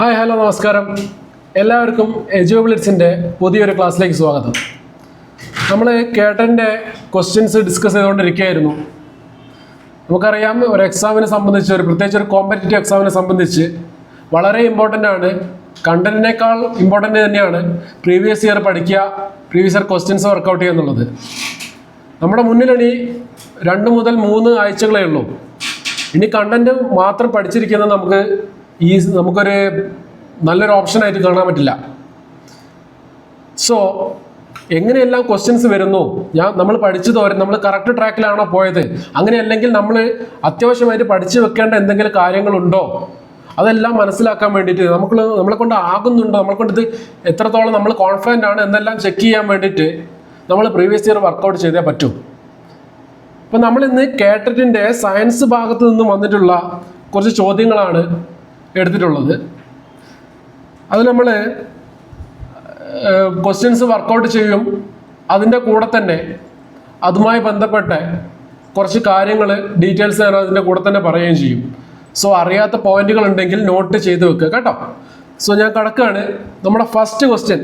Hi hello നമസ്കാരം. എല്ലാവർക്കും എജുബിലിറ്റ്സിൻ്റെ പുതിയൊരു ക്ലാസ്സിലേക്ക് സ്വാഗതം. നമ്മൾ കേട്ടൻ്റെ ക്വസ്റ്റ്യൻസ് ഡിസ്കസ് ചെയ്തുകൊണ്ടിരിക്കുകയായിരുന്നു. നമുക്കറിയാം, ഒരു എക്സാമിനെ സംബന്ധിച്ച്, പ്രത്യേകിച്ച് ഒരു കോമ്പറ്റേറ്റീവ് എക്സാമിനെ സംബന്ധിച്ച് വളരെ ഇമ്പോർട്ടൻ്റ് ആണ്. കണ്ടന്റിനേക്കാൾ ഇമ്പോർട്ടൻ്റ് തന്നെയാണ് പ്രീവിയസ് ഇയർ പഠിക്കുക, പ്രീവിയസ് ഇയർ ക്വസ്റ്റ്യൻസ് വർക്കൗട്ട് ചെയ്യുക എന്നുള്ളത്. നമ്മുടെ മുന്നിലിനി 2 മുതൽ 3 ആഴ്ചകളേ ഉള്ളൂ. ഇനി കണ്ടന്റ് മാത്രം പഠിച്ചിരിക്കുന്നത് നമുക്കൊരു നല്ലൊരു ഓപ്ഷനായിട്ട് കാണാൻ പറ്റില്ല. സോ എങ്ങനെയെല്ലാം ക്വസ്റ്റ്യൻസ് വരുന്നു, നമ്മൾ പഠിച്ചു തോരും, നമ്മൾ കറക്റ്റ് ട്രാക്കിലാണോ പോയത്, അങ്ങനെയല്ലെങ്കിൽ നമ്മൾ അത്യാവശ്യമായിട്ട് പഠിച്ചു വെക്കേണ്ട എന്തെങ്കിലും കാര്യങ്ങളുണ്ടോ, അതെല്ലാം മനസ്സിലാക്കാൻ വേണ്ടിയിട്ട് നമ്മളെ കൊണ്ട് ആകുന്നുണ്ടോ, നമ്മളെ കൊണ്ട് ഇത് എത്രത്തോളം നമ്മൾ കോൺഫിഡൻ്റ് ആണ് എന്നെല്ലാം ചെക്ക് ചെയ്യാൻ വേണ്ടിയിട്ട് നമ്മൾ പ്രീവിയസ് ഇയർ വർക്കൗട്ട് ചെയ്തേ പറ്റൂ. അപ്പം നമ്മളിന്ന് കേട്ടറ്റിൻ്റെ സയൻസ് ഭാഗത്ത് നിന്നും വന്നിട്ടുള്ള കുറച്ച് ചോദ്യങ്ങളാണ് എടുത്തിട്ടുള്ളത്. അത് നമ്മൾ ക്വസ്റ്റ്യൻസ് വർക്കൗട്ട് ചെയ്യും, അതിൻ്റെ കൂടെ തന്നെ അതുമായി ബന്ധപ്പെട്ട കുറച്ച് കാര്യങ്ങൾ ഡീറ്റെയിൽസ് ഞാൻ അതിൻ്റെ കൂടെ തന്നെ പറയുകയും ചെയ്യും. സോ അറിയാത്ത പോയിന്റുകൾ ഉണ്ടെങ്കിൽ നോട്ട് ചെയ്ത് വെക്കുക കേട്ടോ. സോ ഞാൻ കടക്കുകയാണ്. നമ്മുടെ ഫസ്റ്റ് ക്വസ്റ്റ്യൻ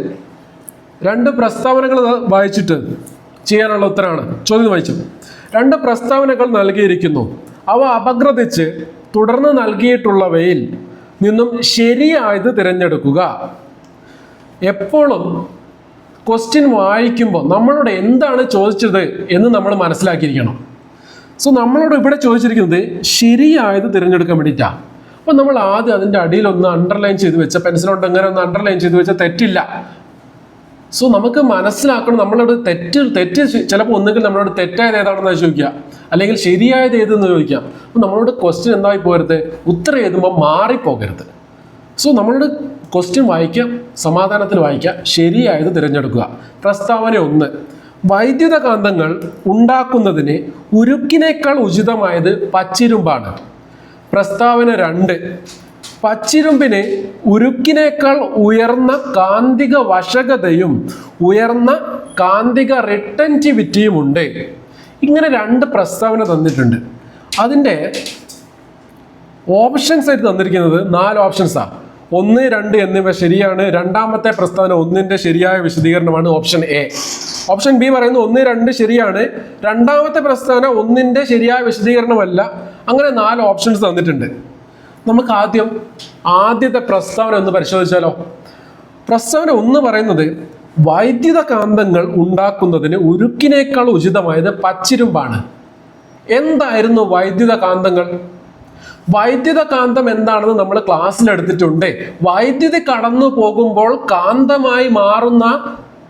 2 പ്രസ്താവനകൾ വായിച്ചിട്ട് ചെയ്യാനുള്ള ഉത്തരമാണ്. ചോദ്യം വായിച്ചു. 2 പ്രസ്താവനകൾ നൽകിയിരിക്കുന്നു. അവ അപഗ്രഥിച്ച് തുടർന്ന് നൽകിയിട്ടുള്ളവയിൽ നിന്നും ശരിയായത് തിരഞ്ഞെടുക്കുക. എപ്പോഴും ക്വസ്റ്റ്യൻ വായിക്കുമ്പോൾ നമ്മളോട് എന്താണ് ചോദിച്ചത് എന്ന് നമ്മൾ മനസ്സിലാക്കിയിരിക്കണം. സോ നമ്മളോട് ഇവിടെ ചോദിച്ചിരിക്കുന്നത് ശരിയായത് തിരഞ്ഞെടുക്കാൻ വേണ്ടിയിട്ടാണ്. അപ്പോൾ നമ്മൾ ആദ്യം അതിൻ്റെ അടിയിലൊന്ന് അണ്ടർലൈൻ ചെയ്ത് വെച്ച, പെൻസിലോട്ട് എങ്ങനെ ഒന്ന് അണ്ടർലൈൻ ചെയ്ത് വെച്ചാൽ തെറ്റില്ല. സോ നമുക്ക് മനസ്സിലാക്കണം, നമ്മളോട് തെറ്റ് ചിലപ്പോൾ ഒന്നുകിൽ നമ്മളോട് തെറ്റായത് ഏതാണെന്ന് ചോദിക്കുക, അല്ലെങ്കിൽ ശരിയായത് ഏതെന്ന് ചോദിക്കാം. അപ്പോൾ നമ്മളോട് ക്വസ്റ്റ്യൻ എന്തായി പോകരുത്, ഉത്തരം എഴുതുമ്പോൾ മാറിപ്പോകരുത്. സോ നമ്മളോട് ക്വസ്റ്റ്യൻ വായിക്കാം, സമാധാനത്തിൽ വായിക്കാം, ശരിയായത് തിരഞ്ഞെടുക്കുക. പ്രസ്താവന 1, വൈദ്യുതകാന്തങ്ങൾ ഉണ്ടാക്കുന്നതിന് ഉരുക്കിനേക്കാൾ ഉചിതമായത് പച്ചിരുമ്പാണ്. പ്രസ്താവന 2, പച്ചിരുമ്പിന് ഉരുക്കിനേക്കാൾ ഉയർന്ന കാന്തിക വശകതയും ഉയർന്ന കാന്തിക റിട്ടൻറ്റിവിറ്റിയും ഉണ്ട്. ഇങ്ങനെ 2 പ്രസ്താവന തന്നിട്ടുണ്ട്. അതിൻ്റെ ഓപ്ഷൻസ് ആയിട്ട് തന്നിരിക്കുന്നത് 4 ഓപ്ഷൻസാണ്. 1, 2 എന്നിവ ശരിയാണ്. രണ്ടാമത്തെ പ്രസ്താവന 1ന്റെ ശരിയായ വിശദീകരണമാണ് ഓപ്ഷൻ എ. ഓപ്ഷൻ ബി പറയുന്നത് 1, 2 ശരിയാണ്. രണ്ടാമത്തെ പ്രസ്താവന 1ന്റെ ശരിയായ വിശദീകരണമല്ല. അങ്ങനെ 4 ഓപ്ഷൻസ് തന്നിട്ടുണ്ട്. നമുക്ക് ആദ്യത്തെ പ്രസ്താവന ഒന്ന് പരിശോധിച്ചാലോ. പ്രസ്താവന 1 പറയുന്നത് വൈദ്യുതകാന്തങ്ങൾ ഉണ്ടാക്കുന്നതിന് ഉരുക്കിനേക്കാൾ ഉചിതമായത് പച്ചിരുമ്പാണ്. എന്തായിരുന്നു വൈദ്യുതകാന്തങ്ങൾ? വൈദ്യുതകാന്തം എന്താണെന്ന് നമ്മൾ ക്ലാസ്സിൽ എടുത്തിട്ടുണ്ട്. വൈദ്യുതി കടന്നു പോകുമ്പോൾ കാന്തമായി മാറുന്ന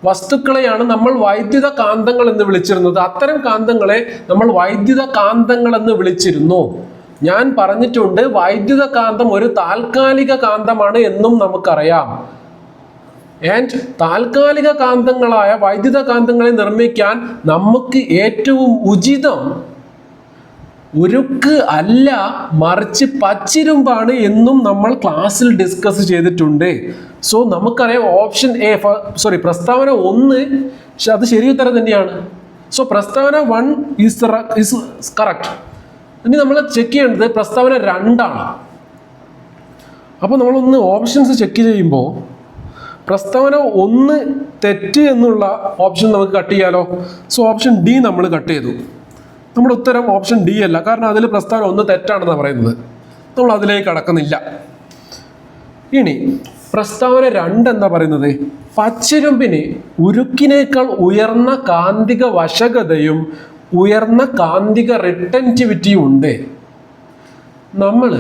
വസ്തുക്കളെയാണ് നമ്മൾ വൈദ്യുതകാന്തങ്ങൾ എന്ന് വിളിച്ചിരുന്നത്. അത്തരം കാന്തങ്ങളെ നമ്മൾ വൈദ്യുതകാന്തങ്ങൾ എന്ന് വിളിച്ചിരുന്നു. ഞാൻ പറഞ്ഞിട്ടുണ്ട്, വൈദ്യുതകാന്തം ഒരു താൽക്കാലിക കാന്തമാണ് എന്നും നമുക്കറിയാം. ആൻഡ് താൽക്കാലിക കാന്തങ്ങളായ വൈദ്യുതകാന്തങ്ങളെ നിർമ്മിക്കാൻ നമുക്ക് ഏറ്റവും ഉചിതം ഉരുക്ക് അല്ല, മറിച്ച് പച്ചിരുമ്പാണ് എന്നും നമ്മൾ ക്ലാസ്സിൽ ഡിസ്കസ് ചെയ്തിട്ടുണ്ട്. സോ നമുക്കറിയാം ഓപ്ഷൻ എ, പ്രസ്താവന 1 അത് ശരി ഉത്തരം തന്നെയാണ്. സോ പ്രസ്താവന 1 ഈസ് കറക്റ്റ്. ഇനി നമ്മൾ ചെക്ക് ചെയ്യേണ്ടത് പ്രസ്താവന 2 ആണ്. അപ്പോൾ നമ്മളൊന്ന് ഓപ്ഷൻസ് ചെക്ക് ചെയ്യുമ്പോൾ പ്രസ്താവന 1 തെറ്റ് എന്നുള്ള ഓപ്ഷൻ നമുക്ക് കട്ട് ചെയ്യാലോ. സോ ഓപ്ഷൻ ഡി നമ്മൾ കട്ട് ചെയ്തു. നമ്മുടെ ഉത്തരം ഓപ്ഷൻ ഡി അല്ല, കാരണം അതിൽ പ്രസ്താവന 1 തെറ്റാണെന്നാണ് പറയുന്നത്. നമ്മൾ അതിലേക്ക് കടക്കുന്നില്ല. ഇനി പ്രസ്താവന 2 എന്താ പറയുന്നത്? പച്ചിരുമ്പിന് ഉരുക്കിനേക്കാൾ ഉയർന്ന കാന്തിക വശകതയും ഉയർന്ന കാന്തിക റിട്ടൻറ്റിവിറ്റിയും ഉണ്ട്. നമ്മൾ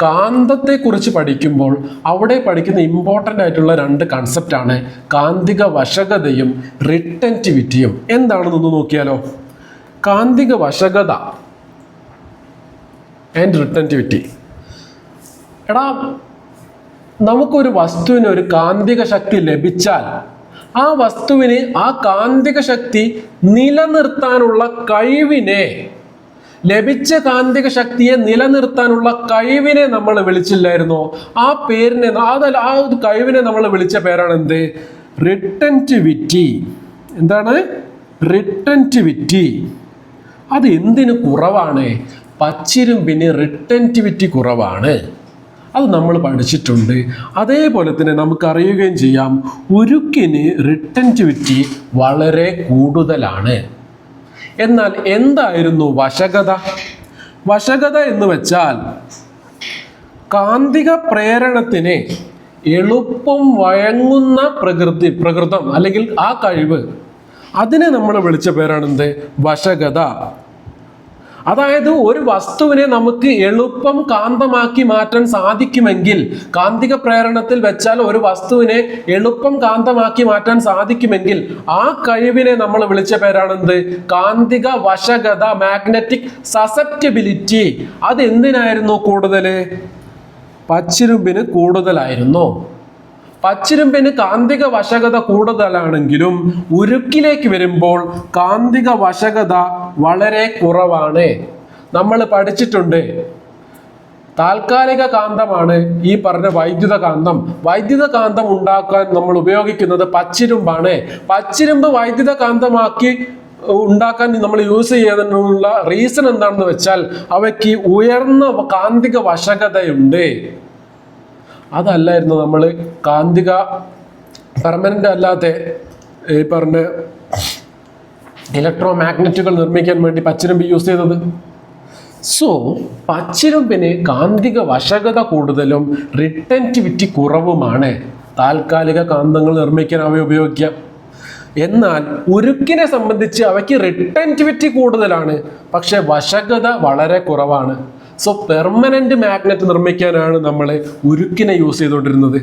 കാന്തത്തെക്കുറിച്ച് പഠിക്കുമ്പോൾ അവിടെ പഠിക്കുന്ന ഇമ്പോർട്ടൻ്റ് ആയിട്ടുള്ള 2 കൺസെപ്റ്റാണ് കാന്തിക വശകതയും റിട്ടൻറ്റിവിറ്റിയും. എന്താണെന്നൊന്ന് നോക്കിയാലോ. കാന്തിക വശകത ആൻഡ് റിട്ടൻറ്റിവിറ്റി. നമുക്കൊരു വസ്തുവിന് ഒരു കാന്തിക ശക്തി ലഭിച്ചാൽ ആ വസ്തുവിന് ആ കാന്തിക ശക്തി നിലനിർത്താനുള്ള കഴിവിനെ, ലഭിച്ച കാന്തിക ശക്തിയെ നിലനിർത്താനുള്ള കഴിവിനെ നമ്മൾ വിളിച്ചില്ലായിരുന്നോ? ആ പേരിനെ, ആ ഒരു കഴിവിനെ നമ്മൾ വിളിച്ച പേരാണ് എന്ത്? റിട്ടൻറ്റിവിറ്റി. എന്താണ് റിട്ടൻറ്റിവിറ്റി? അത് എന്തിന് കുറവാണ്? പച്ചിരുമ്പിന് റിട്ടൻറ്റിവിറ്റി കുറവാണ്. അത് നമ്മൾ പഠിച്ചിട്ടുണ്ട്. അതേപോലെ തന്നെ നമുക്കറിയുകയും ചെയ്യാം ഉരുക്കിന് റിട്ടൻറ്റിവിറ്റി വളരെ കൂടുതലാണ്. എന്നാൽ എന്തായിരുന്നു വശകത? വശകത എന്ന് വെച്ചാൽ കാന്തിക പ്രേരണത്തിന് എളുപ്പം വഴങ്ങുന്ന പ്രകൃതം അല്ലെങ്കിൽ ആ കഴിവ്, അതിനെ നമ്മൾ വിളിച്ച പേരാണെന്ത്? വശകത. അതായത് ഒരു വസ്തുവിനെ നമുക്ക് എളുപ്പം കാന്തമാക്കി മാറ്റാൻ സാധിക്കുമെങ്കിൽ, കാന്തിക പ്രേരണത്തിൽ വെച്ചാൽ ഒരു വസ്തുവിനെ എളുപ്പം കാന്തമാക്കി മാറ്റാൻ സാധിക്കുമെങ്കിൽ ആ കഴിവിനെ നമ്മൾ വിളിച്ച പേരാണെന്ത്? കാന്തിക വശകത, മാഗ്നറ്റിക് സസെപ്റ്റബിലിറ്റി. അത് എന്തിനായിരുന്നു കൂടുതൽ? പച്ചിരുമ്പിന് കൂടുതലായിരുന്നു. പച്ചിരുമ്പിന് കാന്തിക വശകത കൂടുതലാണെങ്കിലും ഉരുക്കിലേക്ക് വരുമ്പോൾ കാന്തിക വശകത വളരെ കുറവാണ്. നമ്മൾ പഠിച്ചിട്ടുണ്ട് താൽക്കാലിക കാന്തമാണ് ഈ പറഞ്ഞ വൈദ്യുത കാന്തം. വൈദ്യുത കാന്തം ഉണ്ടാക്കാൻ നമ്മൾ ഉപയോഗിക്കുന്നത് പച്ചിരുമ്പാണ്. പച്ചിരുമ്പ് വൈദ്യുത കാന്തമാക്കി ഉണ്ടാക്കാൻ നമ്മൾ യൂസ് ചെയ്യുന്നതിനുള്ള റീസൺ എന്താണെന്ന് വെച്ചാൽ അവയ്ക്ക് ഉയർന്ന കാന്തിക വശകതയുണ്ട്. അതല്ലായിരുന്നു നമ്മൾ കാന്തിക പെർമനൻ്റ് അല്ലാത്ത ഈ പറഞ്ഞ ഇലക്ട്രോ മാഗ്നറ്റുകൾ നിർമ്മിക്കാൻ വേണ്ടി പച്ചിരുമ്പ് യൂസ് ചെയ്തത്. സോ പച്ചിരുമ്പിന് കാന്തിക വശകത കൂടുതലും റിട്ടൻറ്റിവിറ്റി കുറവുമാണ്. താൽക്കാലിക കാന്തങ്ങൾ നിർമ്മിക്കാൻ അവ ഉപയോഗിക്കാം. എന്നാൽ ഉരുക്കിനെ സംബന്ധിച്ച് അവയ്ക്ക് റിട്ടൻറ്റിവിറ്റി കൂടുതലാണ്, പക്ഷെ വശകത വളരെ കുറവാണ്. സോ പെർമനന്റ് മാഗ്നറ്റ് നിർമ്മിക്കാനാണ് നമ്മൾ ഉരുക്കിനെ യൂസ് ചെയ്തുകൊണ്ടിരുന്നത്,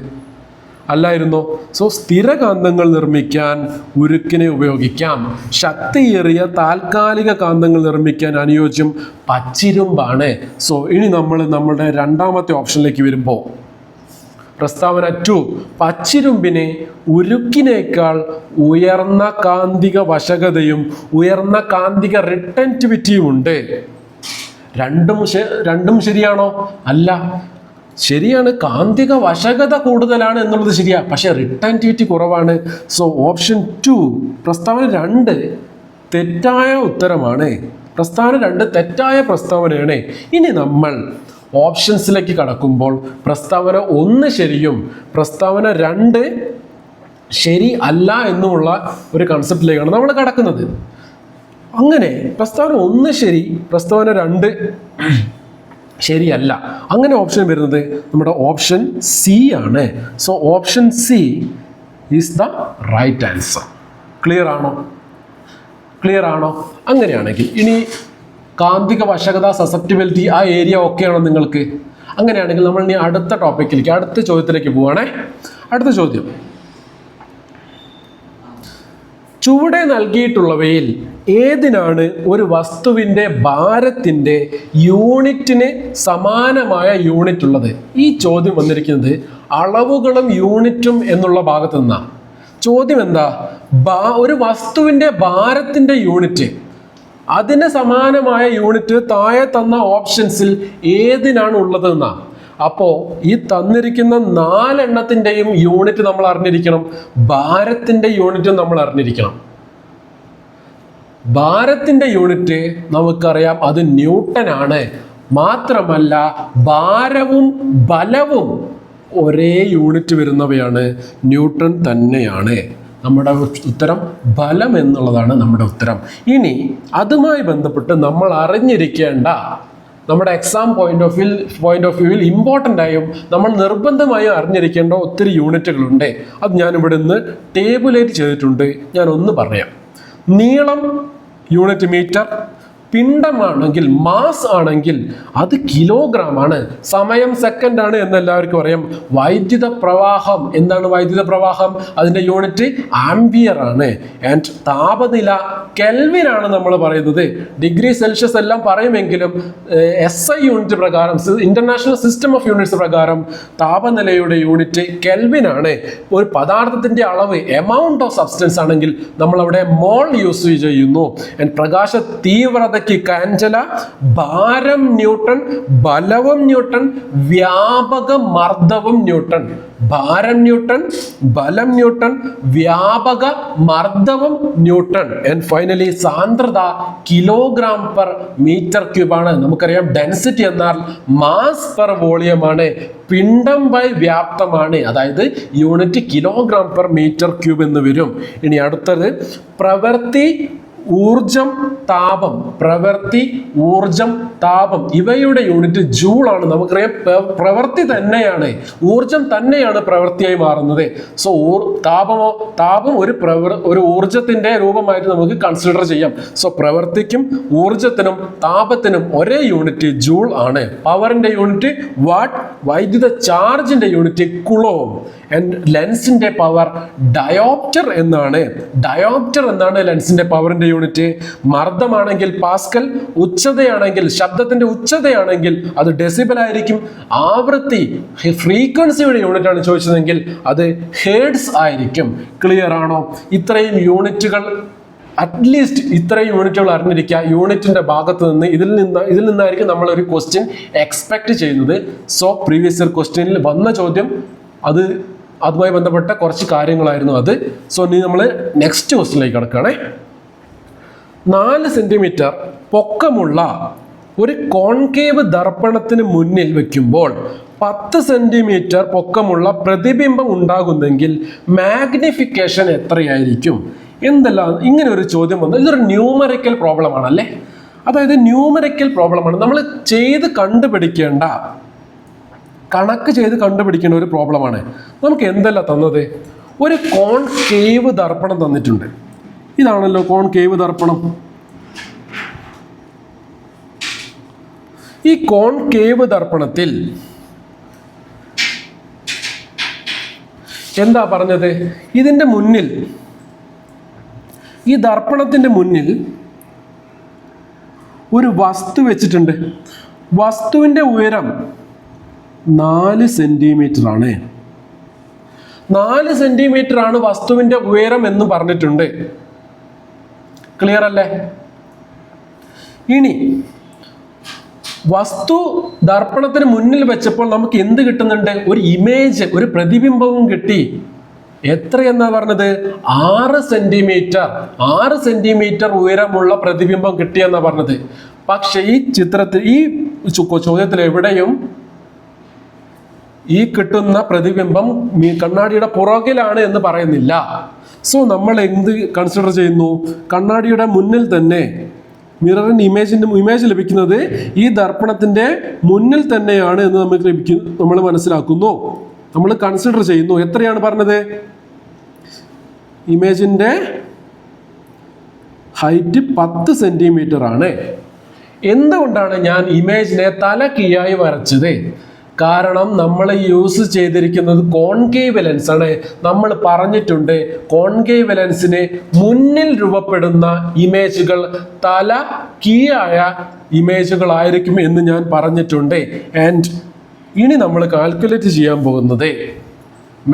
അല്ലായിരുന്നോ? സോ സ്ഥിരകാന്തങ്ങൾ നിർമ്മിക്കാൻ ഉരുക്കിനെ ഉപയോഗിക്കാം. ശക്തിയേറിയ താൽക്കാലിക കാന്തങ്ങൾ നിർമ്മിക്കാൻ അനുയോജ്യം പച്ചിരുമ്പാണ്. സോ ഇനി നമ്മൾ നമ്മുടെ രണ്ടാമത്തെ ഓപ്ഷനിലേക്ക് വരുമ്പോൾ പ്രസ്താവന 2, പച്ചിരുമ്പിന് ഉരുക്കിനേക്കാൾ ഉയർന്ന കാന്തിക വശകതയും ഉയർന്ന കാന്തിക റിട്ടൻറ്റിവിറ്റിയും ഉണ്ട്. രണ്ടും ശരിയാണോ? അല്ല, ശരിയാണ്. കാന്തിക വശകത കൂടുതലാണ് എന്നുള്ളത് ശരിയാ, പക്ഷെ റിട്ടൻറ്റിവിറ്റി കുറവാണ്. സോ ഓപ്ഷൻ 2 പ്രസ്താവന 2 തെറ്റായ ഉത്തരമാണ്. പ്രസ്താവന 2 തെറ്റായ പ്രസ്താവനയാണ്. ഇനി നമ്മൾ ഓപ്ഷൻസിലേക്ക് കടക്കുമ്പോൾ പ്രസ്താവന 1 ശരിയും പ്രസ്താവന 2 ശരി അല്ല എന്നുമുള്ള ഒരു കൺസെപ്റ്റിലേക്കാണ് നമ്മൾ കടക്കുന്നത്. അങ്ങനെ പ്രസ്താവന 1 ശരി, പ്രസ്താവന 2 ശരിയല്ല. അങ്ങനെ ഓപ്ഷൻ വരുന്നത് നമ്മുടെ ഓപ്ഷൻ സി ആണ്. So option C is the right answer. Clear ആണോ? അങ്ങനെയാണെങ്കിൽ ഇനി കാന്തിക വശകത, സസെപ്റ്റിബിലിറ്റി, ആ ഏരിയ ഓക്കെ ആണോ നിങ്ങൾക്ക്? അങ്ങനെയാണെങ്കിൽ നമ്മൾ ഇനി അടുത്ത ടോപ്പിക്കിലേക്ക്, അടുത്ത ചോദ്യത്തിലേക്ക് പോവുകയാണേ. അടുത്ത ചോദ്യം, ചുവടെ നൽകിയിട്ടുള്ളവയിൽ ഏതിനാണ് ഒരു വസ്തുവിൻ്റെ ഭാരത്തിൻ്റെ യൂണിറ്റിന് സമാനമായ യൂണിറ്റ് ഉള്ളത്? ഈ ചോദ്യം വന്നിരിക്കുന്നത് അളവുകളും യൂണിറ്റും എന്നുള്ള ഭാഗത്തു നിന്നാണ്. ചോദ്യം എന്താ? ഒരു വസ്തുവിൻ്റെ ഭാരത്തിൻ്റെ യൂണിറ്റ്, അതിന് സമാനമായ യൂണിറ്റ് താഴെ തന്ന ഓപ്ഷൻസിൽ ഏതിനാണ് ഉള്ളതെന്നാ. അപ്പോൾ ഈ തന്നിരിക്കുന്ന 4 എണ്ണത്തിൻ്റെയും യൂണിറ്റ് നമ്മൾ അറിഞ്ഞിരിക്കണം, ഭാരത്തിൻ്റെ യൂണിറ്റും നമ്മൾ അറിഞ്ഞിരിക്കണം. ഭാരത്തിൻ്റെ യൂണിറ്റ് നമുക്കറിയാം, അത് ന്യൂട്ടൺ ആണ്. മാത്രമല്ല ഭാരവും ബലവും ഒരേ യൂണിറ്റ് വരുന്നവയാണ്, ന്യൂട്ടൺ തന്നെയാണ്. നമ്മുടെ ഉത്തരം ബലം എന്നുള്ളതാണ് നമ്മുടെ ഉത്തരം. ഇനി അതുമായി ബന്ധപ്പെട്ട് നമ്മൾ അറിഞ്ഞിരിക്കേണ്ട, നമ്മുടെ എക്സാം പോയിന്റ് ഓഫ് വ്യൂവിൽ ഇമ്പോർട്ടൻ്റ് ആയും നമ്മൾ നിർബന്ധമായും അറിഞ്ഞിരിക്കേണ്ട ഒത്തിരി യൂണിറ്റുകളുണ്ട്. അത് ഞാനിവിടെ നിന്ന് ടേബുലേറ്റ് ചെയ്തിട്ടുണ്ട്. ഞാനൊന്ന് പറയാം. നീളം യൂണിറ്റ് മീറ്റർ, പിണ്ഡമാണെങ്കിൽ മാസ് ആണെങ്കിൽ അത് കിലോഗ്രാം ആണ്, സമയം സെക്കൻഡ് ആണ് എന്നെല്ലാവർക്കും അറിയാം. വൈദ്യുത പ്രവാഹം എന്താണ്? വൈദ്യുത പ്രവാഹം അതിൻ്റെ യൂണിറ്റ് ആംപിയർ ആണ്. ആൻഡ് താപനില കെൽവിൻ ആണ് നമ്മൾ പറയുന്നത്. ഡിഗ്രി സെൽഷ്യസ് എല്ലാം പറയുമെങ്കിലും SI യൂണിറ്റ് പ്രകാരം, ഇന്റർനാഷണൽ സിസ്റ്റം ഓഫ് യൂണിറ്റ്സ് പ്രകാരം താപനിലയുടെ യൂണിറ്റ് കെൽവിൻ ആണ്. ഒരു പദാർത്ഥത്തിന്റെ അളവ്, എമൗണ്ട് ഓഫ് സബ്സ്റ്റൻസ് ആണെങ്കിൽ നമ്മൾ അവിടെ മോൾ യൂസ് ചെയ്യുന്നു. ആൻഡ് പ്രകാശ തീവ്രത ക്വാണ്ടിറ്റി കാഞ്ചല, ഭാരം ന്യൂട്ടൺ, ബലവും ന്യൂട്ടൺ, വ്യാപക മർദ്ദവും ന്യൂട്ടൺ. ഭാരം ന്യൂട്ടൺ, ബലം ന്യൂട്ടൺ, വ്യാപക മർദ്ദവും ന്യൂട്ടൺ. ആൻഡ് ഫൈനലി സാന്ദ്രത കിലോഗ്രാം പെർ മീറ്റർ ക്യൂബ് ആണ്. നമുക്കറിയാം ഡെൻസിറ്റി എന്നാൽ മാസ് പെർ വോളിയം ആണ്, പിണ്ഡം ബൈ വ്യാപ്തമാണ്, അതായത് unit kilogram per metre cube എന്ന് വരും. ഇനി അടുത്തത് പ്രവൃത്തി, ഊർജം, താപം. പ്രവൃത്തി, ഊർജം, താപം ഇവയുടെ യൂണിറ്റ് ജൂൾ ആണ്. നമുക്കറിയാം പ്രവൃത്തി തന്നെയാണ്, ഊർജം തന്നെയാണ് പ്രവൃത്തിയായി മാറുന്നത്. സോ താപമോ, താപം ഒരു ഊർജത്തിന്റെ രൂപമായിട്ട് നമുക്ക് കൺസിഡർ ചെയ്യാം. സോ പ്രവൃത്തിക്കും ഊർജത്തിനും താപത്തിനും ഒരേ യൂണിറ്റ് ജൂൾ ആണ്. പവറിന്റെ യൂണിറ്റ് വാട്ട്, വൈദ്യുത ചാർജിന്റെ യൂണിറ്റ് കുളോം. ആൻഡ് ലെൻസിന്റെ പവർ ഡയോപ്റ്റർ എന്നാണ്. ഡയോപ്റ്റർ എന്നാണ് ലെൻസിന്റെ പവറിന്റെ യൂണിറ്റ്. മർദ്ദമാണെങ്കിൽ പാസ്കൽ, ഉച്ചതയാണെങ്കിൽ ശബ്ദത്തിന്റെ ഉച്ചതയാണെങ്കിൽ അത് ഡെസിബൽ ആയിരിക്കും. ആവൃത്തി, ഫ്രീക്വൻസിയുടെ യൂണിറ്റ് ആണ് ചോദിച്ചതെങ്കിൽ അത് ഹേർട്സ് ആയിരിക്കും. ക്ലിയർ ആണോ? ഇത്രയും യൂണിറ്റുകൾ, അറ്റ്ലീസ്റ്റ് ഇത്രയും യൂണിറ്റുകൾ അറിഞ്ഞിരിക്കുക. യൂണിറ്റിന്റെ ഭാഗത്ത് നിന്ന് ഇതിൽ നിന്നായിരിക്കും നമ്മൾ ഒരു ക്വസ്റ്റ്യൻ എക്സ്പെക്ട് ചെയ്യുന്നത്. സോ പ്രീവിയസ് ഇയർ ക്വസ്റ്റ്യനിൽ വന്ന ചോദ്യം അതുമായി ബന്ധപ്പെട്ട കുറച്ച് കാര്യങ്ങളായിരുന്നു അത്. സോ ഇനി നമ്മൾ നെക്സ്റ്റ് ക്വസ്റ്റ്യനിലേക്ക് കിടക്കുകയാണേ. 4 സെന്റിമീറ്റർ പൊക്കമുള്ള ഒരു കോൺകേവ് ദർപ്പണത്തിന് മുന്നിൽ വെക്കുമ്പോൾ 10 സെന്റിമീറ്റർ പൊക്കമുള്ള പ്രതിബിംബം ഉണ്ടാകുന്നെങ്കിൽ മാഗ്നിഫിക്കേഷൻ എത്രയായിരിക്കും? എന്തെല്ലാം ഇങ്ങനെ ഒരു ചോദ്യം വന്നു. ഇതൊരു ന്യൂമറിക്കൽ പ്രോബ്ലം ആണല്ലേ. അതായത് ന്യൂമറിക്കൽ പ്രോബ്ലമാണ്. നമ്മൾ കണക്ക് ചെയ്ത് കണ്ടുപിടിക്കേണ്ട ഒരു പ്രോബ്ലമാണ്. നമുക്ക് എന്തല്ല തന്നത്? ഒരു കോൺകേവ് ദർപ്പണം തന്നിട്ടുണ്ട്. ഇതാണല്ലോ കോൺകേവ് ദർപ്പണം. ഈ കോൺകേവ് ദർപ്പണത്തിൽ എന്താ പറഞ്ഞത്? ഇതിന്റെ മുന്നിൽ, ഈ ദർപ്പണത്തിന്റെ മുന്നിൽ ഒരു വസ്തു വെച്ചിട്ടുണ്ട്. വസ്തുവിന്റെ ഉയരം 4 സെന്റിമീറ്റർ ആണ്. 4 സെന്റിമീറ്റർ ആണ് വസ്തുവിന്റെ ഉയരം എന്ന് പറഞ്ഞിട്ടുണ്ട്. ക്ലിയർ അല്ലേ? ഇനി വസ്തു ദർപ്പണത്തിന് മുന്നിൽ വെച്ചപ്പോൾ നമുക്ക് എന്ത് കിട്ടുന്നുണ്ട്? ഒരു ഇമേജ്, ഒരു പ്രതിബിംബവും കിട്ടി. എത്രയെന്നാ പറഞ്ഞത്? 6 സെന്റിമീറ്റർ. 6 സെന്റിമീറ്റർ ഉയരമുള്ള പ്രതിബിംബം കിട്ടിയെന്നാ പറഞ്ഞത്. പക്ഷെ ഈ ചിത്രത്തിൽ, ഈ ചോദ്യത്തിൽ എവിടെയും ഈ കിട്ടുന്ന പ്രതിബിംബം കണ്ണാടിയുടെ പുറകിലാണ് എന്ന് പറയുന്നില്ല. സോ നമ്മൾ എന്ത് കൺസിഡർ ചെയ്യുന്നു? കണ്ണാടിയുടെ മുന്നിൽ തന്നെ, മിററിന് ഇമേജ് ലഭിക്കുന്നത് ഈ ദർപ്പണത്തിന്റെ മുന്നിൽ തന്നെയാണ് എന്ന് നമ്മൾ മനസ്സിലാക്കുന്നു. നമ്മൾ കൺസിഡർ ചെയ്യുന്നു. എത്രയാണ് പറഞ്ഞത്? ഇമേജിന്റെ ഹൈറ്റ് 10 സെന്റിമീറ്റർ ആണ്. എന്തുകൊണ്ടാണ് ഞാൻ ഇമേജിനെ തലകീഴായി വരച്ചത്? കാരണം നമ്മൾ യൂസ് ചെയ്തിരിക്കുന്നത് കോൺകേവ് ലെൻസ് ആണ്. നമ്മൾ പറഞ്ഞിട്ടുണ്ട് കോൺകേവ് ലെൻസിന് മുന്നിൽ രൂപപ്പെടുന്ന ഇമേജുകൾ തല കീഴായ ഇമേജുകളായിരിക്കും എന്ന് ഞാൻ പറഞ്ഞിട്ടുണ്ട്. ആൻഡ് ഇനി നമ്മൾ കാൽക്കുലേറ്റ് ചെയ്യാൻ പോകുന്നത്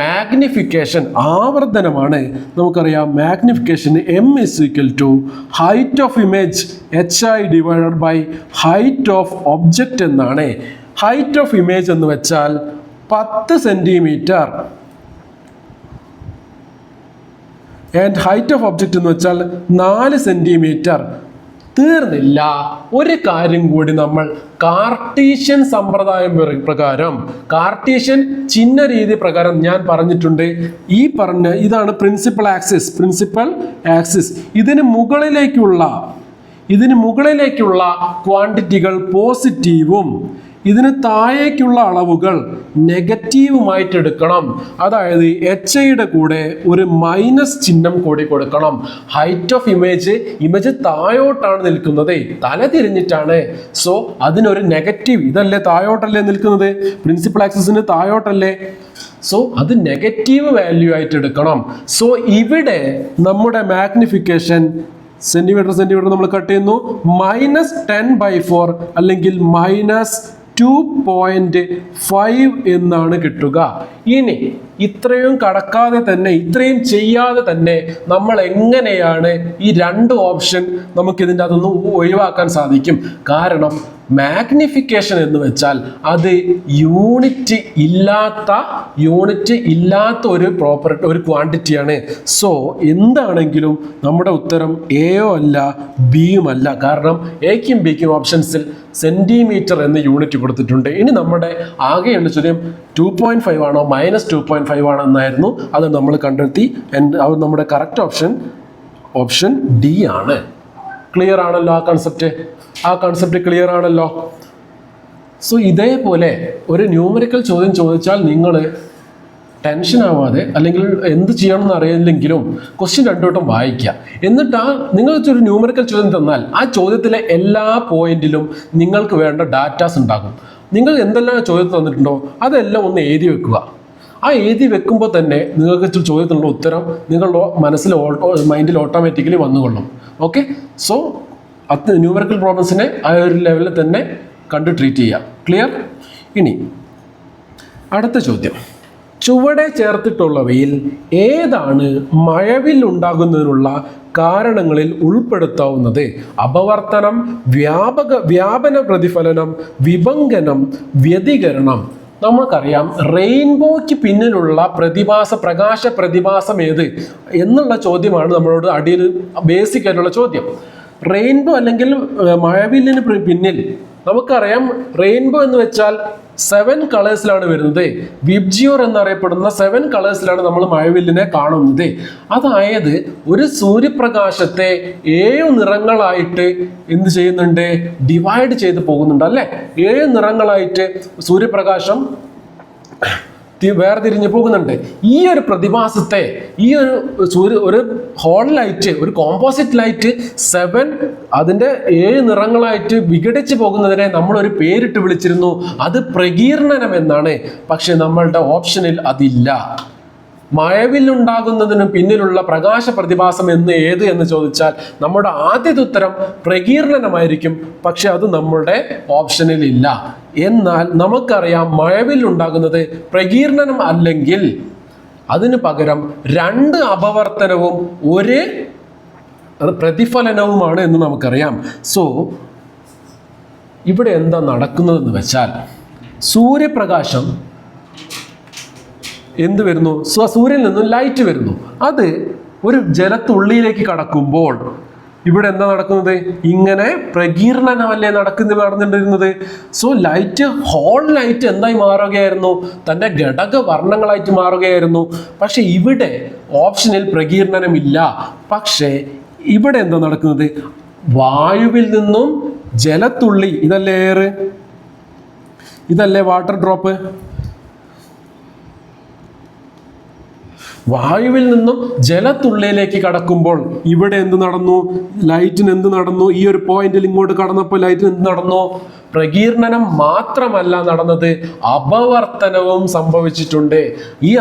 മാഗ്നിഫിക്കേഷൻ, ആവർത്തനമാണ്. നമുക്കറിയാം magnification M height of image HI divided by height of object എന്നാണ്. ഹൈറ്റ് ഓഫ് ഇമേജ് എന്ന് വെച്ചാൽ 10 centimetre and height of object എന്ന് വെച്ചാൽ 4 സെന്റിമീറ്റർ. തീർന്നില്ല, ഒരു കാര്യം കൂടി നമ്മൾ കാർട്ടീഷ്യൻ സമ്പ്രദായം പ്രകാരം, കാർട്ടീഷ്യൻ ചിഹ്ന രീതി പ്രകാരം ഞാൻ പറഞ്ഞിട്ടുണ്ട്. ഈ പറഞ്ഞ ഇതാണ് പ്രിൻസിപ്പൽ ആക്സിസ്. ഇതിന് മുകളിലേക്കുള്ള ക്വാണ്ടിറ്റികൾ പോസിറ്റീവും ഇതിന് താഴേക്കുള്ള അളവുകൾ നെഗറ്റീവുമായിട്ട് എടുക്കണം. അതായത് HIയുടെ കൂടെ ഒരു മൈനസ് ചിഹ്നം കൂടി കൊടുക്കണം. ഹൈറ്റ് ഓഫ് ഇമേജ് താഴോട്ടാണ് നിൽക്കുന്നത്, തല തിരിഞ്ഞിട്ടാണ്. സോ അതിനൊരു നെഗറ്റീവ്, ഇതല്ലേ താഴോട്ടല്ലേ നിൽക്കുന്നത്, പ്രിൻസിപ്പൽ ആക്സിസിന് താഴോട്ടല്ലേ. സോ അത് നെഗറ്റീവ് വാല്യൂ ആയിട്ട് എടുക്കണം. സോ ഇവിടെ നമ്മുടെ മാഗ്നിഫിക്കേഷൻ സെന്റിമീറ്റർ നമ്മൾ കട്ട് ചെയ്യുന്നു. -10/4 അല്ലെങ്കിൽ -2.5 എന്നാണ് കിട്ടുക. ഇനി ഇത്രയും കടക്കാതെ തന്നെ, ഇത്രയും ചെയ്യാതെ തന്നെ നമ്മൾ എങ്ങനെയാണ് ഈ രണ്ട് ഓപ്ഷൻ നമുക്കിതിൻ്റെ അതൊന്ന് ഒഴിവാക്കാൻ സാധിക്കും? കാരണം മാഗ്നിഫിക്കേഷൻ എന്ന് വെച്ചാൽ അത് യൂണിറ്റ് ഇല്ലാത്ത ഒരു പ്രോപ്പർട്ടി, ഒരു ക്വാണ്ടിറ്റിയാണ്. സോ എന്താണെങ്കിലും നമ്മുടെ ഉത്തരം എയോ അല്ല ബിയും അല്ല. കാരണം എക്കും ബിക്കും ഓപ്ഷൻസിൽ സെന്റിമീറ്റർ എന്ന യൂണിറ്റ് കൊടുത്തിട്ടുണ്ട്. ഇനി നമ്മുടെ ആകെയുള്ള ചോദ്യം 2.5 ആണോ -2.5 ആണോ എന്നായിരുന്നു. അത് നമ്മൾ കണ്ടെത്തി. നമ്മുടെ കറക്റ്റ് ഓപ്ഷൻ ഡി ആണ്. ക്ലിയർ ആണല്ലോ ആ കൺസെപ്റ്റ് ക്ലിയർ ആണല്ലോ. സോ ഇതേപോലെ ഒരു ന്യൂമറിക്കൽ ചോദ്യം ചോദിച്ചാൽ നിങ്ങൾ ടെൻഷൻ ആവാതെ, അല്ലെങ്കിൽ എന്ത് ചെയ്യണമെന്ന് അറിയില്ലെങ്കിലും ക്വസ്റ്റ്യൻ രണ്ടുവട്ടം വായിക്കുക. എന്നിട്ട് നിങ്ങൾക്ക് ഒരു ന്യൂമറിക്കൽ ചോദ്യം തന്നാൽ ആ ചോദ്യത്തിലെ എല്ലാ പോയിന്റിലും നിങ്ങൾക്ക് വേണ്ട ഡാറ്റാസ് ഉണ്ടാകും. നിങ്ങൾ എന്തെല്ലാം ചോദ്യം തന്നിട്ടുണ്ടോ അതെല്ലാം ഒന്ന് എഴുതി വെക്കുക. ആ എഴുതി വെക്കുമ്പോൾ തന്നെ നിങ്ങൾക്ക് ചോദ്യത്തിനുള്ള ഉത്തരം നിങ്ങളുടെ മൈൻഡിൽ ഓട്ടോമാറ്റിക്കലി വന്നുകൊള്ളും. ഓക്കെ, സോ അത് ന്യൂമറിക്കൽ പ്രോബ്ലംസിനെ ആ ഒരു ലെവലിൽ തന്നെ കണ്ട് ട്രീറ്റ് ചെയ്യാം. ക്ലിയർ? ഇനി അടുത്ത ചോദ്യം, ചുവടെ ചേർത്തിട്ടുള്ളവയിൽ ഏതാണ് മഴവിൽ ഉണ്ടാകുന്നതിനുള്ള കാരണങ്ങളിൽ ഉൾപ്പെടുത്താവുന്നത്? അപവർത്തനം, വ്യാപന പ്രതിഫലനം, വിഭങ്കനം, വ്യതികരണം. നമുക്കറിയാം റെയിൻബോയ്ക്ക് പിന്നിലുള്ള പ്രകാശ പ്രതിഭാസം ഏത് എന്നുള്ള ചോദ്യമാണ് നമ്മളോട് അടിയിൽ ബേസിക് ആയിട്ടുള്ള ചോദ്യം. റെയിൻബോ അല്ലെങ്കിൽ മഴവില്ലിന് പിന്നിൽ നമുക്കറിയാം റെയിൻബോ എന്ന് വെച്ചാൽ 7 കളേഴ്സിലാണ് വരുന്നത്. വിബ്ജിയോർ എന്നറിയപ്പെടുന്ന 7 കളേഴ്സിലാണ് നമ്മൾ മഴവില്ലിനെ കാണുന്നത്. അതായത് ഒരു സൂര്യപ്രകാശത്തെ 7 നിറങ്ങളായിട്ട് എന്ത് ചെയ്യുന്നുണ്ട്? ഡിവൈഡ് ചെയ്ത് പോകുന്നുണ്ട് അല്ലേ? 7 നിറങ്ങളായിട്ട് സൂര്യപ്രകാശം വേർതിരിഞ്ഞ് പോകുന്നുണ്ട്. ഈ ഒരു പ്രതിഭാസത്തെ, ഈ ഒരു ഹോൾ ലൈറ്റ്, ഒരു കോമ്പോസിറ്റ് ലൈറ്റ് 7 അതിൻ്റെ 7 നിറങ്ങളായിട്ട് വിഘടിച്ച് പോകുന്നതിനെ നമ്മളൊരു പേരിട്ട് വിളിച്ചിരുന്നു. അത് പ്രകീർണനം എന്നാണ്. പക്ഷെ നമ്മളുടെ ഓപ്ഷനിൽ അതില്ല. മഴവില്ലുണ്ടാകുന്നതിന് പിന്നിലുള്ള പ്രകാശ പ്രതിഭാസം ഏത് എന്ന് ചോദിച്ചാൽ നമ്മുടെ ആദ്യത്തെ ഉത്തരം പ്രകീർണനമായിരിക്കും. പക്ഷെ അത് നമ്മളുടെ ഓപ്ഷനിൽ ഇല്ല. എന്നാൽ നമുക്കറിയാം മഴവില്ലുണ്ടാകുന്നത് പ്രകീർണനം അല്ലെങ്കിൽ അതിന് പകരം 2 അപവർത്തനവും 1 പ്രതിഫലനവുമാണ് എന്ന് നമുക്കറിയാം. സോ ഇവിടെ എന്താ നടക്കുന്നതെന്ന് വെച്ചാൽ സൂര്യപ്രകാശം എന്ത് വരുന്നു? സൂര്യനിൽ നിന്നും ലൈറ്റ് വരുന്നു. അത് ഒരു ജലത്തുള്ളിലേക്ക് കടക്കുമ്പോൾ ഇവിടെ എന്താ നടക്കുന്നത്? ഇങ്ങനെ പ്രകീർണനമല്ലേ നടന്നിരുന്നത്. സോ ലൈറ്റ്, ഹോൾ ലൈറ്റ് എന്തായി മാറുകയായിരുന്നു? തൻ്റെ ഘടക വർണ്ണങ്ങളായിട്ട് മാറുകയായിരുന്നു. പക്ഷെ ഇവിടെ ഓപ്ഷനിൽ പ്രകീർണനമില്ല. പക്ഷേ ഇവിടെ എന്താ നടക്കുന്നത്? വായുവിൽ നിന്നും ജലത്തുള്ളി, ഇതല്ലേ എയർ, ഇതല്ലേ വാട്ടർ ഡ്രോപ്പ്, വായുവിൽ നിന്നും ജലത്തുള്ളിലേക്ക് കടക്കുമ്പോൾ ഇവിടെ എന്ത് നടന്നു? ലൈറ്റിന് എന്ത് നടന്നു? ഈ ഒരു പോയിന്റിൽ ഇങ്ങോട്ട് കടന്നപ്പോൾ ലൈറ്റിന് എന്ത് നടന്നു? പ്രകീർണനം മാത്രമല്ല നടന്നത്, അപവർത്തനവും സംഭവിച്ചിട്ടുണ്ട്. ഈ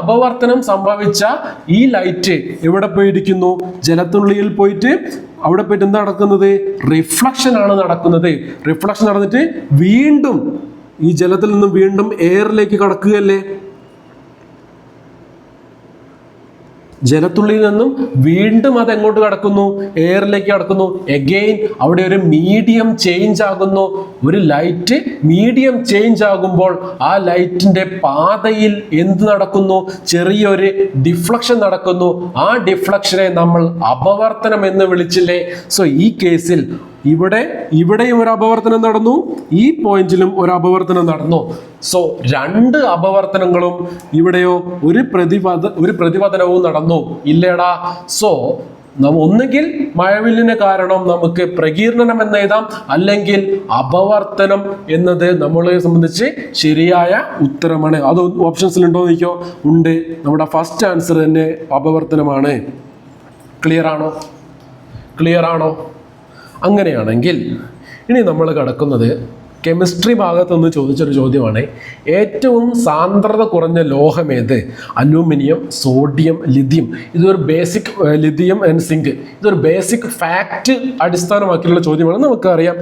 അപവർത്തനം സംഭവിച്ച ഈ ലൈറ്റ് എവിടെ പോയിരിക്കുന്നു? ജലത്തുള്ളിയിൽ പോയിട്ട് അവിടെ പോയിട്ട് എന്താ നടക്കുന്നത്? റിഫ്ലക്ഷൻ ആണ് നടക്കുന്നത്. റിഫ്ലക്ഷൻ നടന്നിട്ട് വീണ്ടും ഈ ജലത്തിൽ നിന്നും വീണ്ടും എയറിലേക്ക് കടക്കുകയല്ലേ? ജലത്തുള്ളിയിൽ നിന്നും വീണ്ടും അത് എങ്ങോട്ട് കടക്കുന്നു? എയറിലേക്ക് കടക്കുന്നു. എഗെയിൻ അവിടെ ഒരു മീഡിയം ചേഞ്ച് ആകുന്നു. ഒരു ലൈറ്റ് മീഡിയം ചേഞ്ച് ആകുമ്പോൾ ആ ലൈറ്റിന്റെ പാതയിൽ എന്ത് നടക്കുന്നു? ചെറിയൊരു ഡിഫ്ലക്ഷൻ നടക്കുന്നു. ആ ഡിഫ്ലക്ഷനെ നമ്മൾ അപവർത്തനം എന്ന് വിളിച്ചില്ലേ? സോ ഈ കേസിൽ ഇവിടെയും ഒരു അപവർത്തനം നടന്നു, ഈ പോയിന്റിലും ഒരു അപവർത്തനം നടന്നു. സോ 2 അപവർത്തനങ്ങളും ഇവിടെയോ ഒരു പ്രതിപതനവും നടന്നു ഇല്ലേടാ? സോ ഒന്നുകിൽ മഴവില്ലിന് കാരണം നമുക്ക് പ്രകീർണനം എന്ന് എഴുതാം, അല്ലെങ്കിൽ അപവർത്തനം എന്നത് നമ്മളെ സംബന്ധിച്ച് ശരിയായ ഉത്തരമാണ്. അത് ഓപ്ഷൻസിൽ ഉണ്ടോ എന്ന് ചോദിക്കോ? ഉണ്ട്. നമ്മുടെ ഫസ്റ്റ് ആൻസർ തന്നെ അപവർത്തനമാണ്. ക്ലിയർ ആണോ? അങ്ങനെയാണെങ്കിൽ ഇനി നമ്മൾ കടക്കുന്നത് കെമിസ്ട്രി ഭാഗത്ത് നിന്ന് ചോദിച്ചൊരു ചോദ്യമാണ്. ഏറ്റവും സാന്ദ്രത കുറഞ്ഞ ലോഹം ഏത്? Aluminium, sodium, lithium. ഇതൊരു ബേസിക് ലിഥിയം ആൻഡ് സിങ്ക്. ഇതൊരു ബേസിക് ഫാക്റ്റ് അടിസ്ഥാനമാക്കിയുള്ള ചോദ്യമാണ്. നമുക്കറിയാം,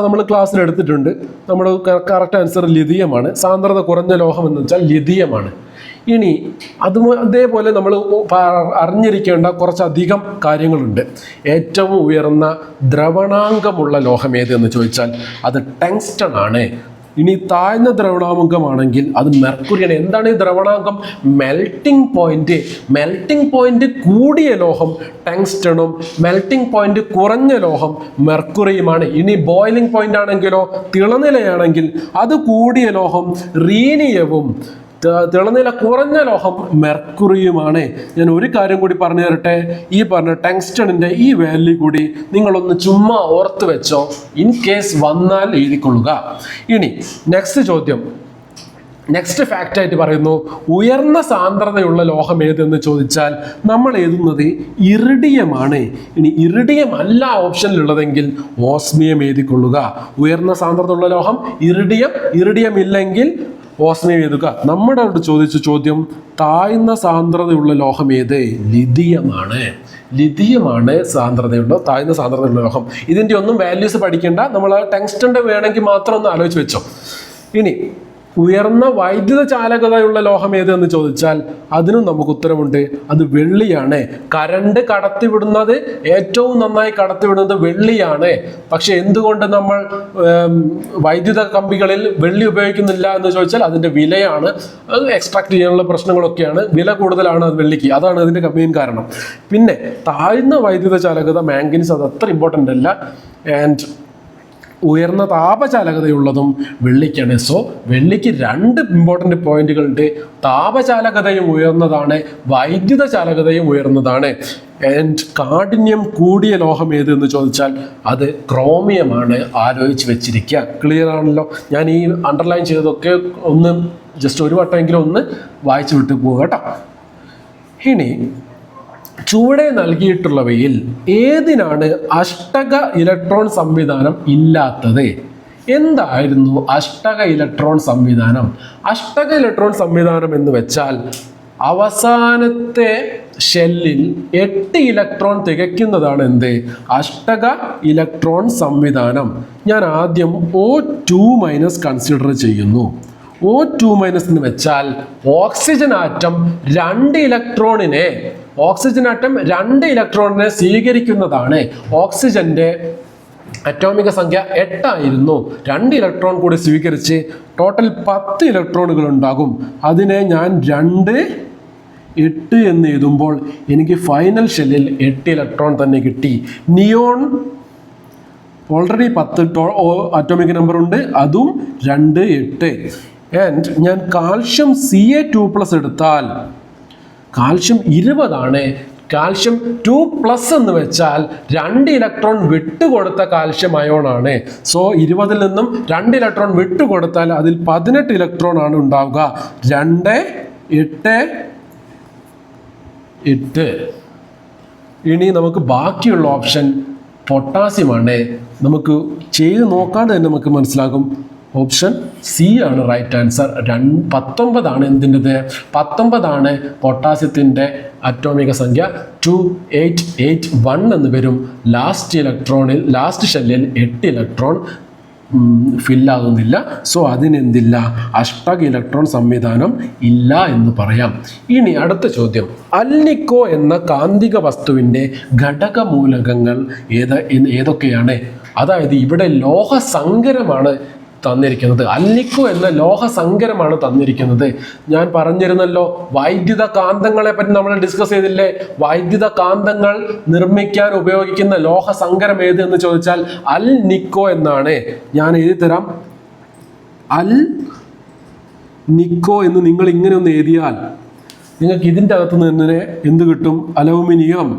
നമ്മൾ ക്ലാസ്സിൽ എടുത്തിട്ടുണ്ട്. നമ്മുടെ കറക്റ്റ് ആൻസർ ലിഥിയമാണ്. സാന്ദ്രത കുറഞ്ഞ ലോഹം എന്ന് വെച്ചാൽ ലിഥിയമാണ്. ഇനി അതേപോലെ നമ്മൾ അറിഞ്ഞിരിക്കേണ്ട കുറച്ചധികം കാര്യങ്ങളുണ്ട്. ഏറ്റവും ഉയർന്ന ദ്രവണാങ്കമുള്ള ലോഹം ഏതെന്ന് ചോദിച്ചാൽ അത് ടങ്സ്റ്റൺ ആണ്. ഇനി താഴ്ന്ന ദ്രവണാങ്കമാണെങ്കിൽ അത് മെർക്കുറിയാണ്. എന്താണ് ഈ ദ്രവണാങ്കം? മെൽറ്റിംഗ് പോയിന്റ് കൂടിയ ലോഹം ടങ്സ്റ്റണും മെൽറ്റിംഗ് പോയിന്റ് കുറഞ്ഞ ലോഹം മെർക്കുറിയുമാണ്. ഇനി ബോയിലിംഗ് പോയിന്റ് ആണെങ്കിലോ, തിളനിലയാണെങ്കിൽ അത് കൂടിയ ലോഹം റീനിയവും തിളനില കുറഞ്ഞ ലോഹം മെർക്കുറിയുമാണ്. ഞാൻ ഒരു കാര്യം കൂടി പറഞ്ഞു തരട്ടെ. ഈ പറഞ്ഞ ടങ്സ്റ്റണിന്റെ ഈ വാല്യൂ കൂടി നിങ്ങളൊന്ന് ചുമ്മാ ഓർത്ത് വെച്ചോ, ഇൻ കേസ് വന്നാൽ എഴുതിക്കൊള്ളുക. ഇനി നെക്സ്റ്റ് ചോദ്യം, നെക്സ്റ്റ് ഫാക്റ്റ് ആയിട്ട് പറയുന്നു, ഉയർന്ന സാന്ദ്രതയുള്ള ലോഹം ഏതെന്ന് ചോദിച്ചാൽ നമ്മൾ എഴുതുന്നത് ഇറിഡിയമാണ്. ഇനി ഇറിഡിയം അല്ല ഓപ്ഷനിലുള്ളതെങ്കിൽ ഓസ്മിയം എഴുതിക്കൊള്ളുക. ഉയർന്ന സാന്ദ്രതയുള്ള ലോഹം ഇറിഡിയം ഇല്ലെങ്കിൽ ഓസ്മിയം എഴുതുക. നമ്മുടെ അവിടെ ചോദിച്ച ചോദ്യം, താഴ്ന്ന സാന്ദ്രതയുള്ള ലോഹം ഏത്? ലിഥിയമാണ്. താഴ്ന്ന സാന്ദ്രതയുള്ള ലോഹം. ഇതിൻ്റെ ഒന്നും വാല്യൂസ് പഠിക്കേണ്ട, നമ്മൾ ടങ്സ്റ്റന്റെ വേണമെങ്കിൽ മാത്രം ഒന്ന് ആലോചിച്ച് വെച്ചോ. ഇനി ഉയർന്ന വൈദ്യുത ചാലകതയുള്ള ലോഹം ഏതെന്ന് ചോദിച്ചാൽ അതിനും നമുക്ക് ഉത്തരമുണ്ട്. അത് വെള്ളിയാണ്. കറണ്ട് കടത്തിവിടുന്നത്, ഏറ്റവും നന്നായി കടത്തിവിടുന്നത് വെള്ളിയാണ്. പക്ഷെ എന്തുകൊണ്ട് നമ്മൾ വൈദ്യുത കമ്പികളിൽ വെള്ളി ഉപയോഗിക്കുന്നില്ല എന്ന് ചോദിച്ചാൽ അതിൻ്റെ വിലയാണ്. അത് എക്സ്ട്രാക്ട് ചെയ്യാനുള്ള പ്രശ്നങ്ങളൊക്കെയാണ്. വില കൂടുതലാണ് അത് വെള്ളിക്ക്. അതാണ് അതിൻ്റെ മെയിൻ കാരണം. പിന്നെ താഴ്ന്ന വൈദ്യുത ചാലകത മാംഗനീസ്, അത് അത്ര ഇമ്പോർട്ടൻ്റ് അല്ല. ആൻഡ് ഉയർന്ന താപചാലകതയുള്ളതും വെള്ളിക്കാണ്. സോ വെള്ളിക്ക് രണ്ട് ഇമ്പോർട്ടൻ്റ് പോയിന്റുകളുണ്ട്. താപചാലകതയും ഉയർന്നതാണ്, വൈദ്യുത ചാലകതയും ഉയർന്നതാണ്. ആൻഡ് കാഠിന്യം കൂടിയ ലോഹം ഏത് എന്ന് ചോദിച്ചാൽ അത് ക്രോമിയമാണ്. ആലോചിച്ച് വെച്ചിരിക്കുക. ക്ലിയർ ആണല്ലോ? ഞാൻ ഈ അണ്ടർലൈൻ ചെയ്തതൊക്കെ ഒന്ന് ജസ്റ്റ് ഒരു വട്ടമെങ്കിലും ഒന്ന് വായിച്ചു വിട്ട് പോവുക കേട്ടോ. ഇനി ചുവടെ നൽകിയിട്ടുള്ളവയിൽ ഏതിനാണ് അഷ്ടക ഇലക്ട്രോൺ സംവിധാനം ഇല്ലാത്തത്? എന്തായിരുന്നു അഷ്ടക ഇലക്ട്രോൺ സംവിധാനം? അഷ്ടക ഇലക്ട്രോൺ സംവിധാനം എന്ന് വെച്ചാൽ അവസാനത്തെ ഷെല്ലിൽ 8 ഇലക്ട്രോൺ തികയ്ക്കുന്നതാണ് എന്ത്? അഷ്ടക ഇലക്ട്രോൺ സംവിധാനം. ഞാൻ ആദ്യം O2- കൺസിഡർ ചെയ്യുന്നു. O2- എന്ന് വെച്ചാൽ ഓക്സിജൻ ആറ്റം 2 ഇലക്ട്രോണിനെ സ്വീകരിക്കുന്നതാണ്. ഓക്സിജന്റെ അറ്റോമിക സംഖ്യ 8 ആയിരുന്നു. 2 ഇലക്ട്രോൺ കൂടി സ്വീകരിച്ച് ടോട്ടൽ 10 ഇലക്ട്രോണുകൾ ഉണ്ടാകും. അതിനെ ഞാൻ 2, 8 എന്ന് എഴുതുമ്പോൾ എനിക്ക് ഫൈനൽ ഷെല്ലിൽ 8 ഇലക്ട്രോൺ തന്നെ കിട്ടി. നിയോൺ ഓൾറെഡി 10 അറ്റോമിക് നമ്പർ ഉണ്ട്, അതും 2, 8. ആൻഡ് ഞാൻ കാൽഷ്യം Ca2+ എടുത്താൽ കാൽഷ്യം 20 ആണ്. കാൽഷ്യം 2+ എന്ന് വെച്ചാൽ 2 ഇലക്ട്രോൺ വിട്ടുകൊടുത്ത കാൽഷ്യം അയോൺ ആണ്. സോ 20-ൽ നിന്നും 2 ഇലക്ട്രോൺ വിട്ടുകൊടുത്താൽ അതിൽ 18 ഇലക്ട്രോൺ ആണ് ഉണ്ടാവുക. 2, 8, 8. ഇനി നമുക്ക് ബാക്കിയുള്ള ഓപ്ഷൻ പൊട്ടാസ്യമാണ്. നമുക്ക് ചെയ്ത് നോക്കാണ്ട് തന്നെ നമുക്ക് മനസ്സിലാകും. ഓപ്ഷൻ സി ആണ് റൈറ്റ് ആൻസർ. 19 എന്തിൻ്റെത്? 19 പൊട്ടാസ്യത്തിൻ്റെ അറ്റോമിക സംഖ്യ 2881 എന്ന് വരും. ലാസ്റ്റ് ഷെല്ലിൽ 8 ഇലക്ട്രോൺ ഫില്ലാകുന്നില്ല. സോ അതിനെന്തില്ല? അഷ്ടക ഇലക്ട്രോൺ സംവിധാനം ഇല്ല എന്ന് പറയാം. ഇനി അടുത്ത ചോദ്യം, അൽനിക്കോ എന്ന കാന്തിക വസ്തുവിൻ്റെ ഘടകമൂലകങ്ങൾ ഏതൊക്കെയാണ്? അതായത് ഇവിടെ ലോഹസങ്കരമാണ് തന്നിരിക്കുന്നത്. അൽനിക്കോ എന്ന ലോഹസങ്കരമാണ് തന്നിരിക്കുന്നത്. ഞാൻ പറഞ്ഞിരുന്നല്ലോ, വൈദ്യുത കാന്തങ്ങളെ പറ്റി നമ്മൾ ഡിസ്കസ് ചെയ്തില്ലേ? വൈദ്യുത കാന്തങ്ങൾ നിർമ്മിക്കാൻ ഉപയോഗിക്കുന്ന ലോഹസങ്കരം ഏത് എന്ന് ചോദിച്ചാൽ അൽനിക്കോ എന്നാണ്. ഞാൻ എഴുതി തരാം. അൽനിക്കോ എന്ന് നിങ്ങൾ ഇങ്ങനെ ഒന്ന് എഴുതിയാൽ നിങ്ങൾക്ക് ഇതിൻ്റെ അകത്ത് നിന്ന് എന്ത് കിട്ടും? Aluminium,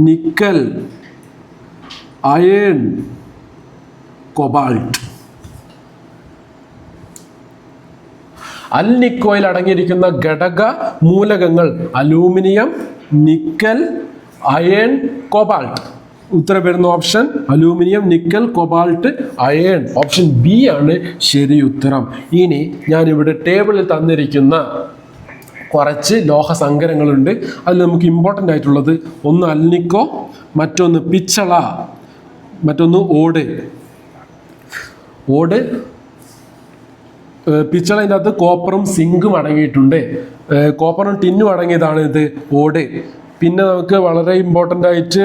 nickel, iron, cobalt. അൽനിക്കോയിൽ അടങ്ങിയിരിക്കുന്ന ഘടക മൂലകങ്ങൾ അലൂമിനിയം, നിക്കൽ, അയൺ, കൊബാൾട്ട്. ഉത്തരം വരുന്ന option aluminium, nickel, cobalt, iron. Option B ആണ് ശരി ഉത്തരം. ഇനി ഞാനിവിടെ ടേബിളിൽ തന്നിരിക്കുന്ന കുറച്ച് ലോഹസങ്കരങ്ങളുണ്ട്. അതിൽ നമുക്ക് ഇമ്പോർട്ടൻ്റ് ആയിട്ടുള്ളത് ഒന്ന് അൽനിക്കോ, മറ്റൊന്ന് പിച്ചള, മറ്റൊന്ന് ഓട്. പിച്ചളതിൻ്റെ അകത്ത് കോപ്പറും സിങ്കും അടങ്ങിയിട്ടുണ്ട്. കോപ്പറും ടിന്നും അടങ്ങിയതാണ് ഇത് ഓട്. പിന്നെ നമുക്ക് വളരെ ഇമ്പോർട്ടൻ്റ് ആയിട്ട്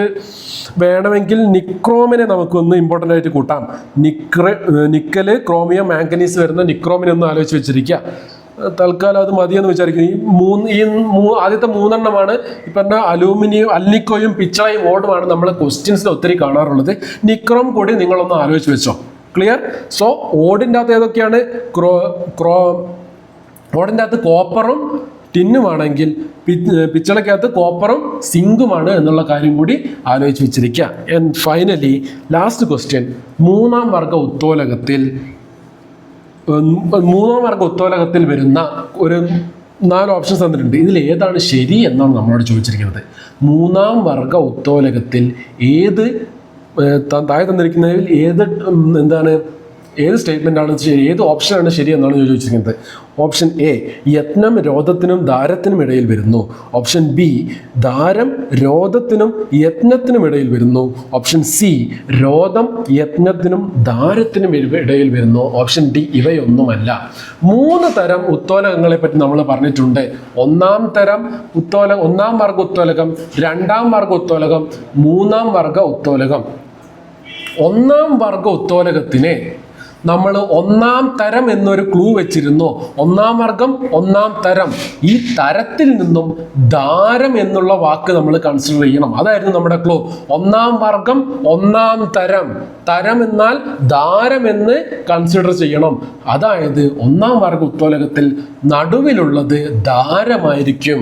വേണമെങ്കിൽ നിക്രോമിനെ നമുക്കൊന്ന് ഇമ്പോർട്ടൻ്റ് ആയിട്ട് കൂട്ടാം. നിക്കല്, ക്രോമിയം, മാംഗനീസ് വരുന്ന നിക്രോമിനെ ഒന്ന് ആലോചിച്ച് വെച്ചിരിക്കുക. തൽക്കാലം അത് മതിയെന്ന് വിചാരിക്കുന്നു. ആദ്യത്തെ മൂന്നെണ്ണമാണ് ഈ പറഞ്ഞ അലൂമിനിയം, അൽനിക്കോയും പിച്ചളയും ഓടുമാണ് നമ്മൾ ക്വസ്റ്റ്യൻസിൽ ഒത്തിരി കാണാറുള്ളത്. നിക്രോം കൂടി നിങ്ങളൊന്ന് ആലോചിച്ച് വെച്ചോ. ക്ലിയർ? സോ ഓടിൻ്റെ അകത്ത് ഏതൊക്കെയാണ്? ഓടിൻ്റെ അകത്ത് കോപ്പറും ടിന്നുമാണെങ്കിൽ പിച്ചളയ്ക്കകത്ത് കോപ്പറും സിങ്കുമാണ് എന്നുള്ള കാര്യം കൂടി ആലോചിച്ച് വെച്ചിരിക്കുക. ആൻഡ് ഫൈനലി ലാസ്റ്റ് ക്വസ്റ്റ്യൻ, മൂന്നാം വർഗ ഉത്തോലകത്തിൽ വരുന്ന ഒരു 4 ഓപ്ഷൻസ് തന്നിട്ടുണ്ട്. ഇതിൽ ഏതാണ് ശരി എന്നാണ് നമ്മളോട് ചോദിച്ചിരിക്കുന്നത്. മൂന്നാം വർഗ ഉത്തോലകത്തിൽ താഴെ തന്നിരിക്കുന്നതിൽ ഏത് സ്റ്റേറ്റ്മെൻ്റ് ആണ് ശരി, ഏത് ഓപ്ഷനാണ് ശരി എന്നാണ് ചോദിച്ചിരിക്കുന്നത്. ഓപ്ഷൻ എ, യത്നം രോധത്തിനും ധാരത്തിനും ഇടയിൽ വരുന്നു. ഓപ്ഷൻ ബി, ധാരം രോധത്തിനും യത്നത്തിനും ഇടയിൽ വരുന്നു. ഓപ്ഷൻ സി, രോധം യത്നത്തിനും ധാരത്തിനും ഇടയിൽ വരുന്നു. Option D, ഇവയൊന്നുമല്ല. 3 തരം ഉത്തോലകങ്ങളെ പറ്റി നമ്മൾ പറഞ്ഞിട്ടുണ്ട്. ഒന്നാം വർഗ ഉത്തോലകം, രണ്ടാം വർഗ ഉത്തോലകം, മൂന്നാം വർഗ ഉത്തോലകം. ഒന്നാം വർഗ ഉത്തോലകത്തിനെ നമ്മൾ ഒന്നാം തരം എന്നൊരു ക്ലൂ വെച്ചിരുന്നു. ഒന്നാം വർഗം, ഒന്നാം തരം. ഈ തരത്തിൽ നിന്നും ധാരം എന്നുള്ള വാക്ക് നമ്മൾ കൺസിഡർ ചെയ്യണം. അതായിരുന്നു നമ്മുടെ ക്ലൂ. ഒന്നാം വർഗം, ഒന്നാം തരം. തരം എന്നാൽ ധാരം എന്ന് കൺസിഡർ ചെയ്യണം. അതായത് ഒന്നാം വർഗ ഉത്തോലകത്തിൽ നടുവിലുള്ളത് ധാരമായിരിക്കും.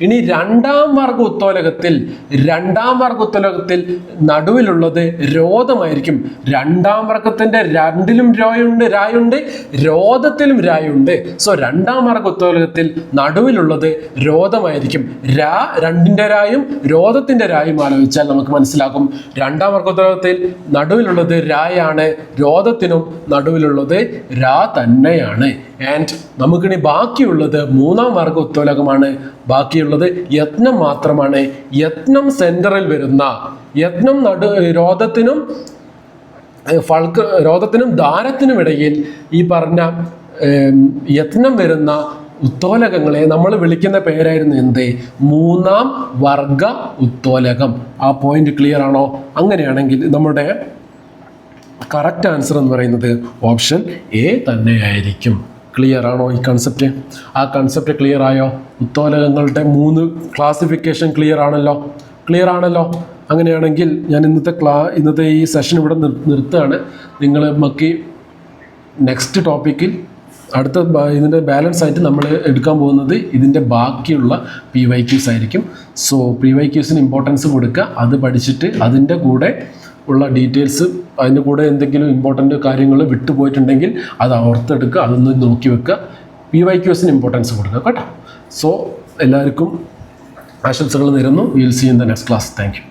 ഇനി രണ്ടാം വർഗ ഉത്തോലകത്തിൽ നടുവിലുള്ളത് രോധമായിരിക്കും. രണ്ടാം വർഗത്തിന്റെ രണ്ടിലും രായുണ്ട്, രോധത്തിലും രായുണ്ട്. സോ രണ്ടാം വർഗ ഉത്തോലകത്തിൽ നടുവിലുള്ളത് രോധമായിരിക്കും. രണ്ടിന്റെ രായും രോധത്തിന്റെ രായും ആലോചിച്ചാൽ നമുക്ക് മനസ്സിലാക്കും രണ്ടാം വർഗ ഉത്തോലകത്തിൽ നടുവിലുള്ളത് രായാണ്, രോധത്തിനും നടുവിലുള്ളത് രാ തന്നെയാണ്. ആൻഡ് നമുക്കിനി ബാക്കിയുള്ളത് മൂന്നാം വർഗ ഉത്തോലകമാണ്. ബാക്കിയുള്ളത് യത്നം മാത്രമാണ്. യത്നം സെന്ററിൽ വരുന്ന, യത്നം രോധത്തിനും ധാരത്തിനും ഇടയിൽ ഈ പറഞ്ഞ യത്നം വരുന്ന ഉത്തോലകങ്ങളെ നമ്മൾ വിളിക്കുന്ന പേരായിരുന്നു എന്ത്? മൂന്നാം വർഗ ഉത്തോലകം. ആ പോയിന്റ് ക്ലിയർ ആണോ? അങ്ങനെയാണെങ്കിൽ നമ്മുടെ കറക്റ്റ് ആൻസർ എന്ന് പറയുന്നത് ഓപ്ഷൻ എ തന്നെയായിരിക്കും. ക്ലിയർ ആണോ ഈ കൺസെപ്റ്റ്? ആ കൺസെപ്റ്റ് ക്ലിയർ ആയോ? ഉത്തോലകങ്ങളുടെ 3 ക്ലാസിഫിക്കേഷൻ ക്ലിയർ ആണല്ലോ. അങ്ങനെയാണെങ്കിൽ ഞാൻ ഇന്നത്തെ ഈ സെഷൻ ഇവിടെ നിർത്തുകയാണ്. നമുക്ക് നെക്സ്റ്റ് ടോപ്പിക്കിൽ ഇതിൻ്റെ ബാലൻസ് ആയിട്ട് നമ്മൾ എടുക്കാൻ പോകുന്നത് ഇതിൻ്റെ ബാക്കിയുള്ള PYQs ആയിരിക്കും. സോ PYQസിന് ഇമ്പോർട്ടൻസ് കൊടുക്കുക. അത് പഠിച്ചിട്ട് അതിൻ്റെ കൂടെ ഉള്ള ഡീറ്റെയിൽസ്, അതിൻ്റെ കൂടെ എന്തെങ്കിലും ഇമ്പോർട്ടൻ്റ് കാര്യങ്ങൾ വിട്ടുപോയിട്ടുണ്ടെങ്കിൽ അത് ഓർത്തെടുക്കുക, അതൊന്ന് നോക്കി വെക്കുക. PYQസിന് ഇമ്പോർട്ടൻസ് കൊടുക്കുക കേട്ടോ. സോ എല്ലാവർക്കും ആശംസകൾ നേരുന്നു. Will see in the next class. Thank U.